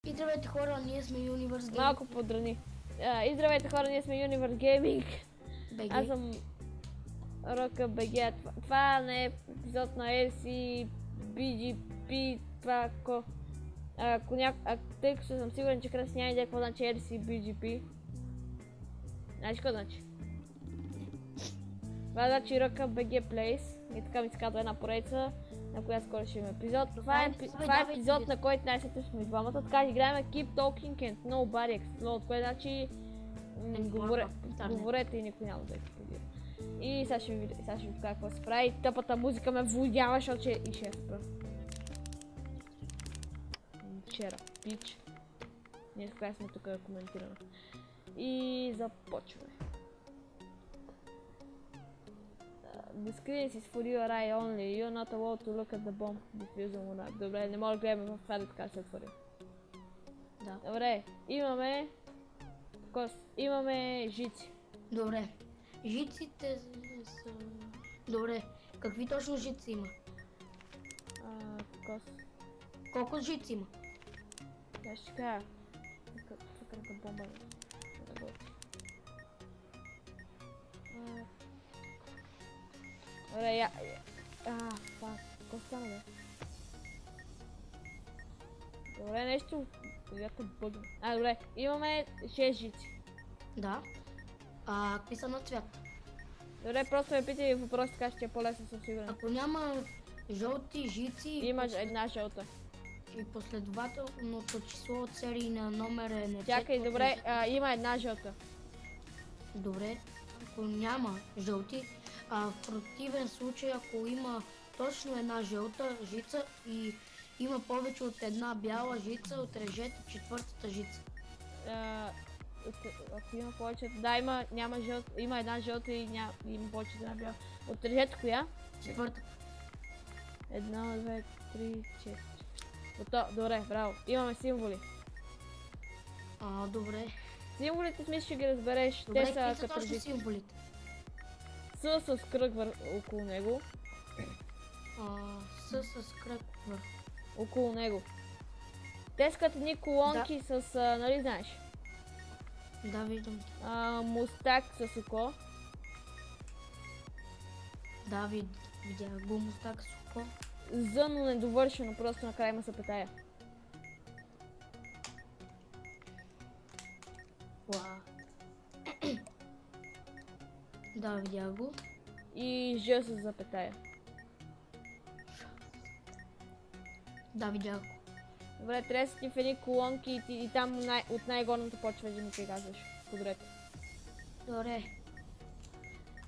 И здравейте хора, ние сме Universe Gaming. Малко подрани. И здравейте хора, ние сме Universe Gaming. BG. Аз съм Рока БГ. Това не е епизод на RC, BGP, това ако... Тъй като съм сигурен, че Кръс няма идея какво значи RC, BGP. Знаеш какво значи? Това значи Рока БГ Plays. И така ми се казва една поредица, на която скоро ще има епизод. Това е епизод, на който най-сетне сме двамата. Така играем Keep Talking and Nobody Explode, което значи говорете и никой няма да експлодира. И сега ще ви покажа какво се прави. Тъпата музика ме водява, защото ще и ще я спра. Вчера, пич. Ние сега сме тук да коментираме. И започваме. The screen is for your eye only. You're not allowed to look at the bomb diffuser monarch. Добре, не мога да гледаме в хаде, така се отвори. Да. Добре, имаме жици. Добре. Жиците са... Добре. Какви точно жици има? Колко жици има? Я ще кажа. Какъвка бомба не работи. Добре, фак, какво стана бе? Добре, нещо... Която бъгна. Добре, имаме 6 жици. Да. Какви са на цвят? Добре, просто ме питай въпрос, така ще е по-лесно, съм сигурен. Ако няма жълти жици... Имаш една жълта. И последователното число от серийния номер е не... Чакай, добре, има една жълта. Добре, ако няма жълти, в противен случай, ако има точно една жълта жица и има повече от една бяла жица, отрежете четвъртата жица. Ако има повече, да, има една жълта и има повече от една бяла. Отрежете коя? Четвърта. 1, 2, 3, 4. Добре, браво. Имаме символи. Добре. Символите смисъл ще ги разбереш. Добре, те са като точно символите? С кръг около него. С кръг около него. Те са като едни колонки с, нали знаеш? Да, виждам. Мустак с око. Да, видях го мустак с око. З, но недовършено, просто накрая има запетая. Да, видях го. И Ж с запетая. Да, видях го. Добре, трябва да си в едни колонки и там от най-горната почва да ми казваш. Подред. Добре.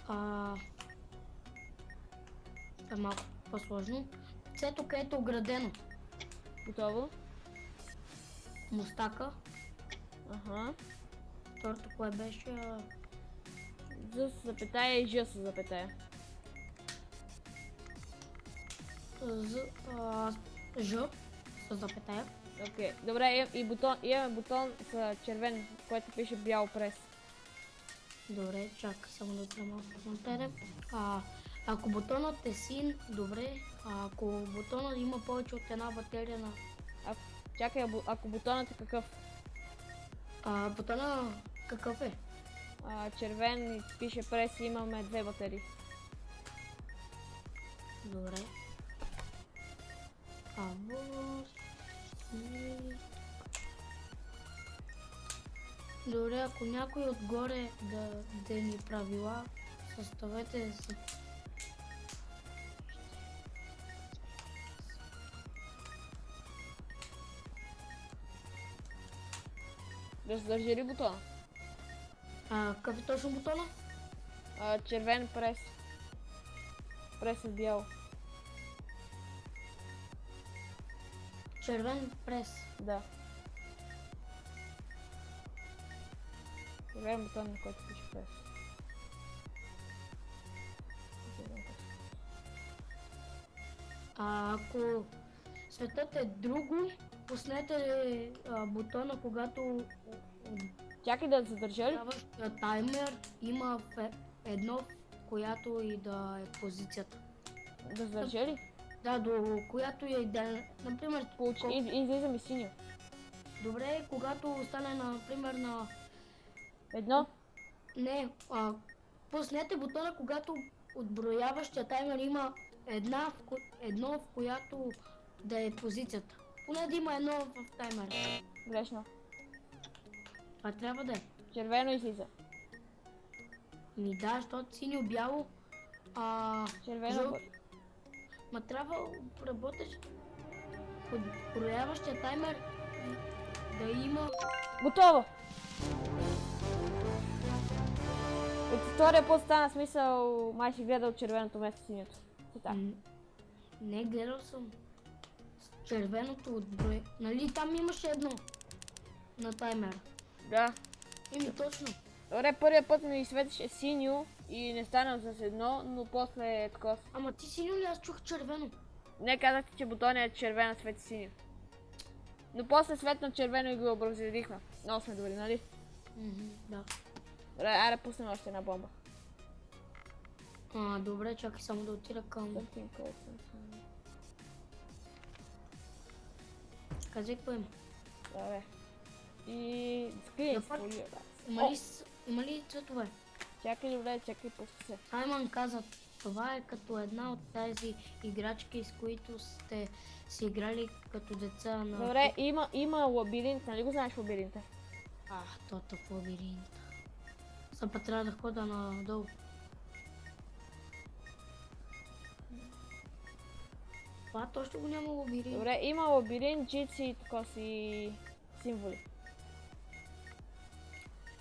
Това е малко по-сложно. Цето, където е оградено. Готово? Мустака. Второто кое беше? З с запетая и Ж с запетая. Ж с запетая. Окей, добре, имаме бутон с червен, който пише бял прес. Добре, чакай само да отра малко напред. Ако бутонът е син, добре. Ако бутонът има повече от една батерия на... Чакай, ако бутонът е какъв? Бутонът какъв е? Червен и пише прес и имаме 2 батерии. Добре. Добре, ако някой отгоре да ни правила, съставете се. Да задържи ли бутона? Какъв е точно бутона? Червен прес. Прес е бял. Червен прес. Да. Червен бутон, на който пише прес. Ако светът е друго, пуснете бутона, когато... Чакай да задържа ли? Таймер има едно, която и да е позицията. Да задържа ли? Да, до която и да е, например... Излиза ми синьо. Добре, когато стане, например, на... Едно. Не, пуснете бутона, когато отброяващия таймер има едно, в която да е позицията. Поне да има едно в таймера. Грешно. Това трябва да е. Червено излиза. Ми да, защото синьо-бяло, Червено. жълто. Ма трябва да работиш отброяващия таймер и да има... Готово! От втория път стана смисъл, май си гледал червеното вместо синьото. Така. Не, гледал съм с червеното отброя. Нали там имаше едно на таймера? Да. Еми точно. Добре, първия път ми светеше синьо и не стана с едно, но после е такова. Ама ти синьо ли? Аз чух червено. Не казахте, че бутонът е червена, свети синьо. Но после светна червено и го образредихме. Много сме добри, нали? Да. Добре, айде пуснем още една бомба. Добре, чакай само да отида към... Казай какво има. Добре. И... Скрин сполия. Има ли цветове? Чакай, добре, чакай, пусти се. Айман каза, това е като една от тези играчки, с които сте си играли като деца на... Добре, има лабиринт, нали го знаеш лабиринта? Тото в лабиринта. Сега път трябва да хода надолу. Това точно го няма лабиринт. Добре, има лабиринт, жици и така си символи.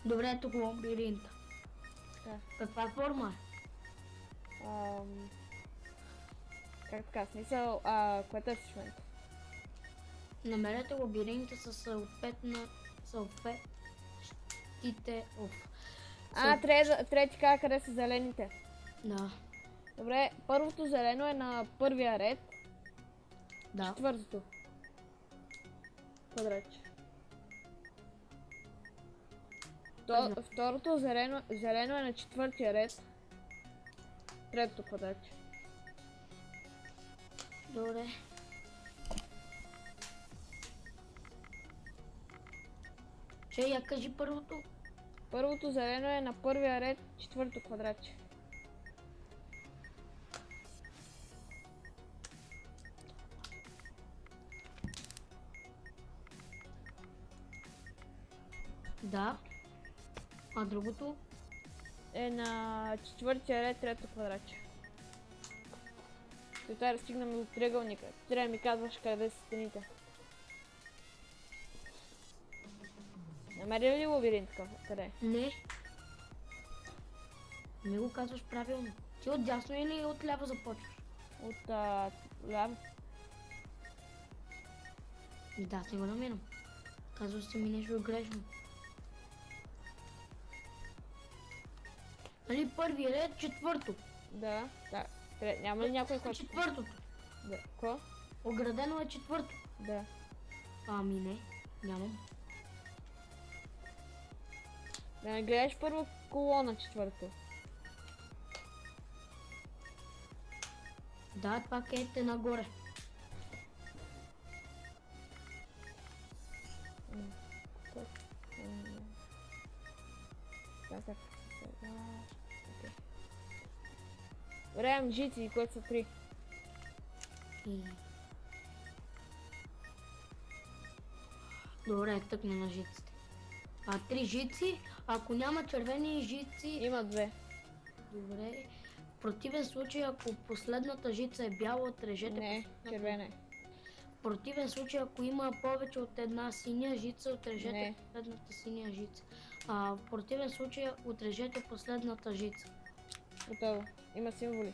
Добре, ето го лабиринта. Да. Каква форма е? Как така, смисъл, кое търсиш в момента? Намерете лабиринта с салфетите Трябва ти кажа къде са зелените. Да. Добре, първото зелено е на първия ред. Да. Четвъртото. Квадратче. Второто зелено е на четвъртия ред. Третото квадратче. Добре. Я кажи първото. Първото зелено е на първия ред, четвърто квадратче. Да. А другото? Е на четвъртия ред, трето квадратче. Той трябва да стигнем до триъгълника. Трябва да ми казваш къде са стените. Намери ли лабиринт? Къде? Не. Не го казваш правилно. Ти отдясно или отляво започваш? От ляво. Да, аз не го намирам. Казваш си ми нещо грешно. Нали първи ред, четвърто? Да. Няма ли някой, който... Четвъртото. Да. Какво? Оградено е четвърто. Да. Ами не, нямам. Да не гледаш първо колона четвърто. Да, това където е нагоре. Добре, имам жици, които са 3. Добре, тъкна на жиците. 3 жици, ако няма червени жици... Има 2. Добре. В противен случай, ако последната жица е бяла, отрежете... Не, червена е. В противен случай, ако има повече от една синя жица, отрежете последната синя жица. В противен случай, отрежете последната жица. Готово. Има символи.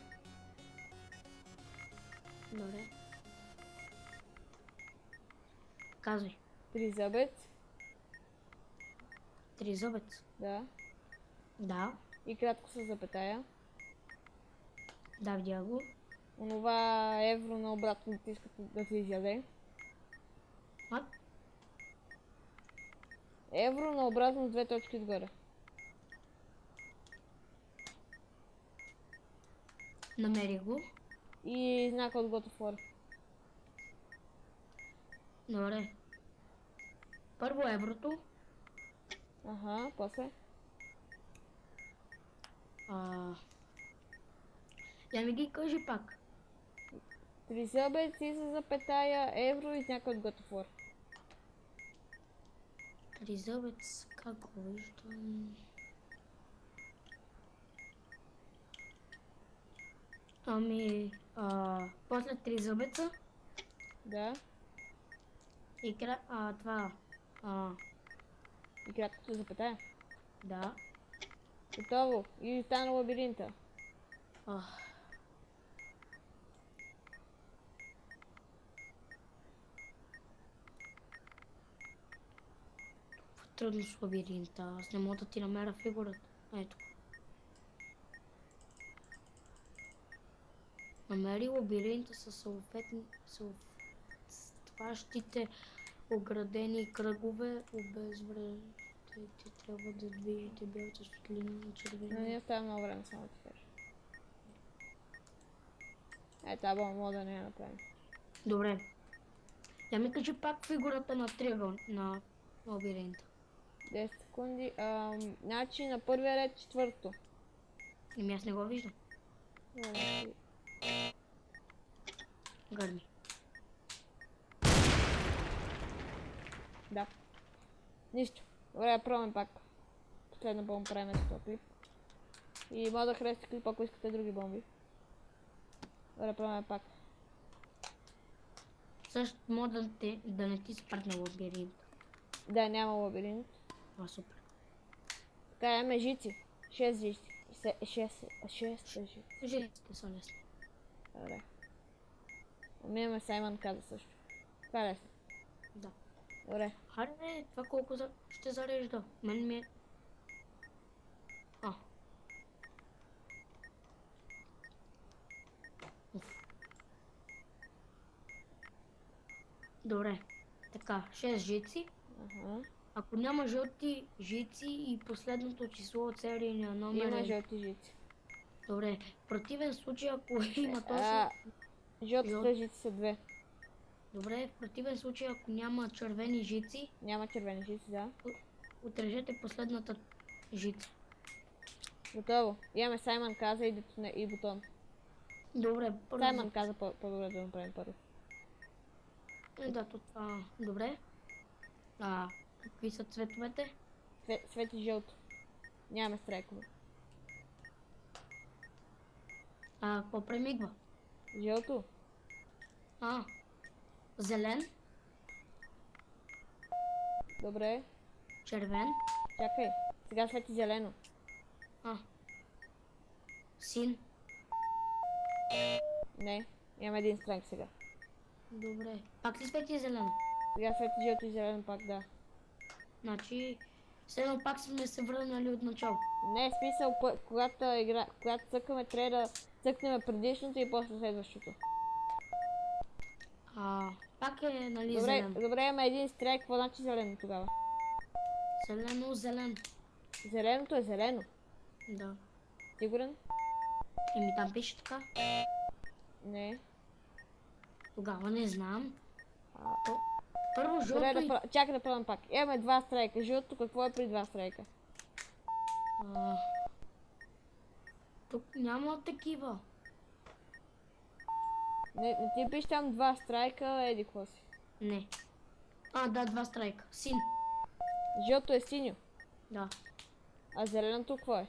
Добре. Казвай. Тризъбец. Тризъбец. Да. Да. И кратко с запетая. Да, видя го. Онова евро на обратно ти искате да се изяде. Евро на обратно с 2 точки отгоре. Намерих го. И знака от God of War. Добре. първо еврото, Аха, после. я ми ги кажи пак. Тризъбец и за запетая евро и някой от готофор. Тризъбец, как го виждам? Ами, после тризъбеца Да. и това, И краткото запетая. да. Готово. И остана лабиринта. Ах. Трудно с лабиринта, аз не мога да ти намеря фигурата. Ето. Намери лабиринта с съответстващите оградени кръгове, обезвредете. Ти трябва да движите бялата светлина на Но червения. не остава много време, само да ти кажа. Тази бомба мога да не я направим. Добре. Я ми кажи пак фигурата на триъгъл на лабиринта. 10 секунди. Значи на първия ред четвърто. Еми аз не го виждам. Гърми. Да. Нищо. Добре, пробваме пак. Последна бомба правим за този клип. И може да харесате клипа, ако искате други бомби. Добре, пробваме пак. Също мога да не ти спратна лабиринт. Да, няма лабиринт. Супер. Така, имаме жици. 6 жици. 6 жици. Жиците са лесни. Добре. Ами имаме Саймън каза също. Това е лесно. Да. Добре. Хайде, това колко ще зарежда? Мен ми е... Уф. Добре. Така, 6 жици. Аха. Ако няма жълти жици и последното число от серийния номер Има е... жълти жици. Добре. В противен случай, ако има точно... Жълтите жици са 2. Добре, в противен случай, ако няма червени жици, Няма червени жици, да. отрежете последната жица. Готово. Имаме Саймън каза и бутон. Добре, първо... Саймън каза по-добре да направим първо. Да, това... Добре. Какви са цветовете? Свети жълто. Нямаме страйкове. Какво премигва? Жълто. Зелен, Добре. червен, Чакай. Сега свети зелено. син. Не. Имаме един страйк сега. Добре. Пак ли свети зелено? Сега свети жълто и зелено пак, да. Значи, все едно пак сме се върнали от начало. Не, смисъл, когато цъкаме, трябва да цъкнем предишното и после следващото. Пак е, нали, Добре, зелен. добре, имаме един страйк, какво значи зелено тогава? Зелено, зелен. Зеленото е зелено. Да. Сигурен? Еми там пише така. Не. Тогава не знам. Първо Добре, жълто и... чакай да пробвам пак. Имаме два страйка. Жълто какво е при два страйка? Тук няма такива. Не ти пише там два страйка, еди какво си. Не. Да, два страйка. Син. Жълто е синьо. Да. А зеленото какво е?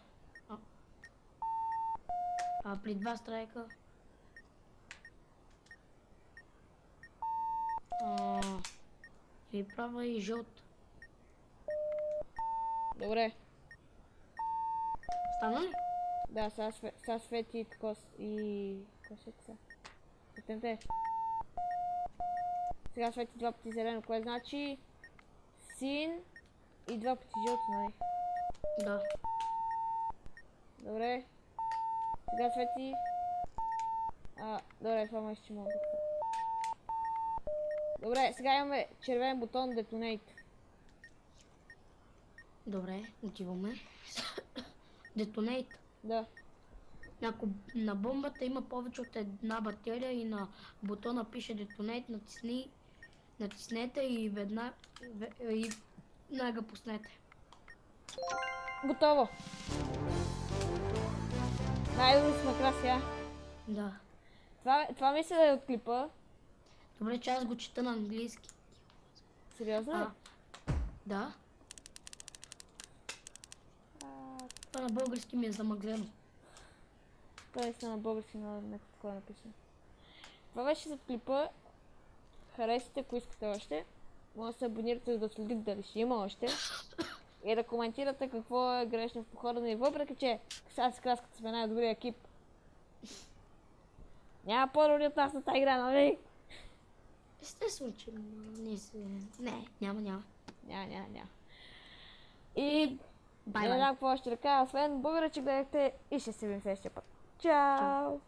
При два страйка. И права и жълт. Добре. Стана ли? Да, сега свети и... Какво ще са? Сетемте. Сега свети два пъти зелено, което значи... Син и два пъти жълто, нали? Да. Добре. Сега свети... добре, това май ще мога. Добре, сега имаме червен бутон Detonate. Добре, отиваме. Detonate. Да. Ако на бомбата има повече от една батерия и на бутона пише Detonate, натисни Натиснете и веднага пуснете. Готово. Най-добре сме крася. Да. Това мисля да е от клипа. Добре, че аз го чета на английски. Сериозно ли? Да. Това на български ми е замъглено. Той са на български, но не такова написано. Това беше за клипа. Харесайте, ако искате още. Може да се абонирате, да следите дали ще има още. И да коментирате какво е грешно в похода ни, въпреки че сега с краската сме най-добрия екип. Няма по-добри от нас на тази игра, нали? Естествено, че ние се... Не, няма. Няма. И Бай, не знам какво ще да кажа, освен благодаря, че гледахте и ще се видим следващия път. Чао!